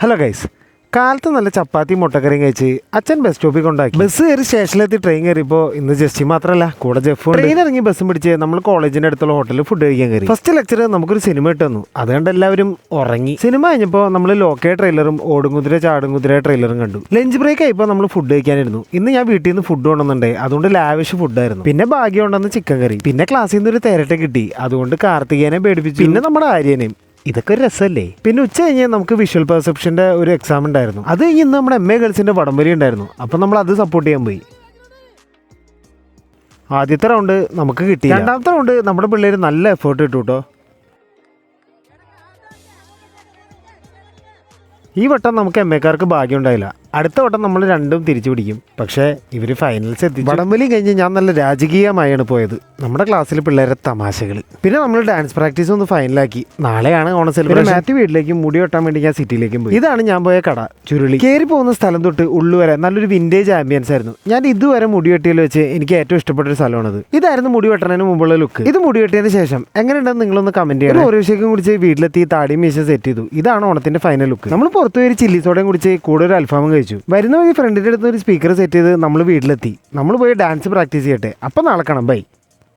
Hello guys, കാലത്ത് നല്ല ചപ്പാത്തി മുട്ടക്കറിയും കഴിച്ച് അച്ഛൻ ബസ് സ്റ്റോപ്പിൽ കൊണ്ടാക്കി. ബസ് കയറി സ്റ്റേഷനിലെത്തി ട്രെയിൻ കയറിയപ്പോൾ ഇന്ന് ജസ്റ്റ് മാത്രമല്ല കൂടെ ജെഫ്. ട്രെയിൻ ഇറങ്ങി ബസ്സും പിടിച്ച് നമ്മൾ കോളേജിന്റെ അടുത്തുള്ള ഹോട്ടലിൽ ഫുഡ് കഴിക്കാൻ കയറി. ഫസ്റ്റ് ലെക്ചർ നമുക്കൊരു സിനിമ ഇട്ട് തന്നു. അതുകൊണ്ട് എല്ലാവരും ഉറങ്ങി. സിനിമ കഴിഞ്ഞപ്പോൾ നമ്മൾ ലോക്കേ ട്രെയിലറും ഓടുംകുതിര ചാടുംകുതിര ട്രെയിലറും കണ്ടു. ലഞ്ച് ബ്രേക്ക് ആയപ്പോൾ നമ്മൾ ഫുഡ് കഴിക്കാനിരുന്നു. ഇന്ന് ഞാൻ വീട്ടിൽ നിന്ന് ഫുഡ് കൊണ്ടുവന്നുണ്ടേ, അതുകൊണ്ട് ലാവിഷ് ഫുഡായിരുന്നു. പിന്നെ ഭാഗ്യം ഉണ്ടെന്ന് ചിക്കൻ കറി. പിന്നെ ക്ലാസ്സിൽ നിന്ന് ഒരു തേരട്ടെ കിട്ടി, അതുകൊണ്ട് കാർത്തികേനെ പേടിപ്പിച്ചു. പിന്നെ നമ്മുടെ ആര്യനെയും. ഇതൊക്കെ ഒരു രസമല്ലേ. പിന്നെ ഉച്ച കഴിഞ്ഞ് നമുക്ക് വിഷ്വൽ പെർസെപ്ഷന്റെ ഒരു എക്സാം ഉണ്ടായിരുന്നു. അത് കഴിഞ്ഞ് ഇന്ന് നമ്മുടെ MA ഗേൾസിന്റെ വടംവലി ഉണ്ടായിരുന്നു. അപ്പം നമ്മൾ അത് സപ്പോർട്ട് ചെയ്യാൻ പോയി. ആദ്യത്തെ റൗണ്ട് നമുക്ക് കിട്ടി. രണ്ടാമത്തെ റൗണ്ട് നമ്മുടെ പിള്ളേർ നല്ല എഫേർട്ട് ഇട്ടു കേട്ടോ. ഈ വട്ടം നമുക്ക് MAക്കാർക്ക് ഭാഗ്യം ഉണ്ടായില്ല. അടുത്ത വട്ടം നമ്മൾ രണ്ടും തിരിച്ചു പിടിക്കും. പക്ഷേ ഇവർ ഫൈനൽസ് എത്തി. വടംവലി കഴിഞ്ഞ് ഞാൻ നല്ല രാജകീയമായാണ് പോയത്. നമ്മുടെ ക്ലാസ്സിൽ പിള്ളേരെ തമാശകൾ. പിന്നെ നമ്മൾ ഡാൻസ് പ്രാക്ടീസ് ഒന്ന് ഫൈനലാക്കി. നാളെയാണ് ഓണം സെലിബ്രേഷൻ. മാറ്റി വീട്ടിലേക്കും മുടി വെട്ടാൻ വേണ്ടി ഞാൻ സിറ്റിയിലേക്കും പോയി. ഇതാണ് ഞാൻ പോയ കട, ചുരുളി. കയറി പോകുന്ന സ്ഥലം തൊട്ട് ഉള്ളുവരെ നല്ലൊരു വിന്റേജ് ആംബിയൻസ് ആയിരുന്നു. ഞാൻ ഇതുവരെ മുടി വെട്ടിയിൽ വെച്ച് എനിക്ക് ഏറ്റവും ഇഷ്ടപ്പെട്ട ഒരു സ്ഥലമാണത്. ഇതായിരുന്നു മുടി വെട്ടണതിന് മുമ്പുള്ള ലുക്ക്. ഇത് മുടി വെട്ടിയതിന് ശേഷം എങ്ങനെയുണ്ടെന്ന് നിങ്ങളൊന്ന് കമന്റ് ചെയ്യണം. ഓരോ വിഷയം കുടിച്ച് വീട്ടിലെത്തി താടിയും മീശ സെറ്റ് ചെയ്തു. ഇതാണ് ഓണത്തിന്റെ ഫൈനൽ ലുക്ക്. നമ്മൾ പുറത്തു പോയി ചില്ലി സോഡയും കുടിച്ച് കൂടെ ഒരു അൽഫാമും കഴിച്ചു. വരുന്ന വഴി ഫ്രണ്ടിന്റെ അടുത്ത് ഒരു സ്പീക്കർ സെറ്റ് ചെയ്ത് നമ്മൾ വീട്ടിലെത്തി. നമ്മൾ പോയി ഡാൻസ് പ്രാക്ടീസ് ചെയ്യട്ടെ. അപ്പം നാളെ കാണാം. ബൈ.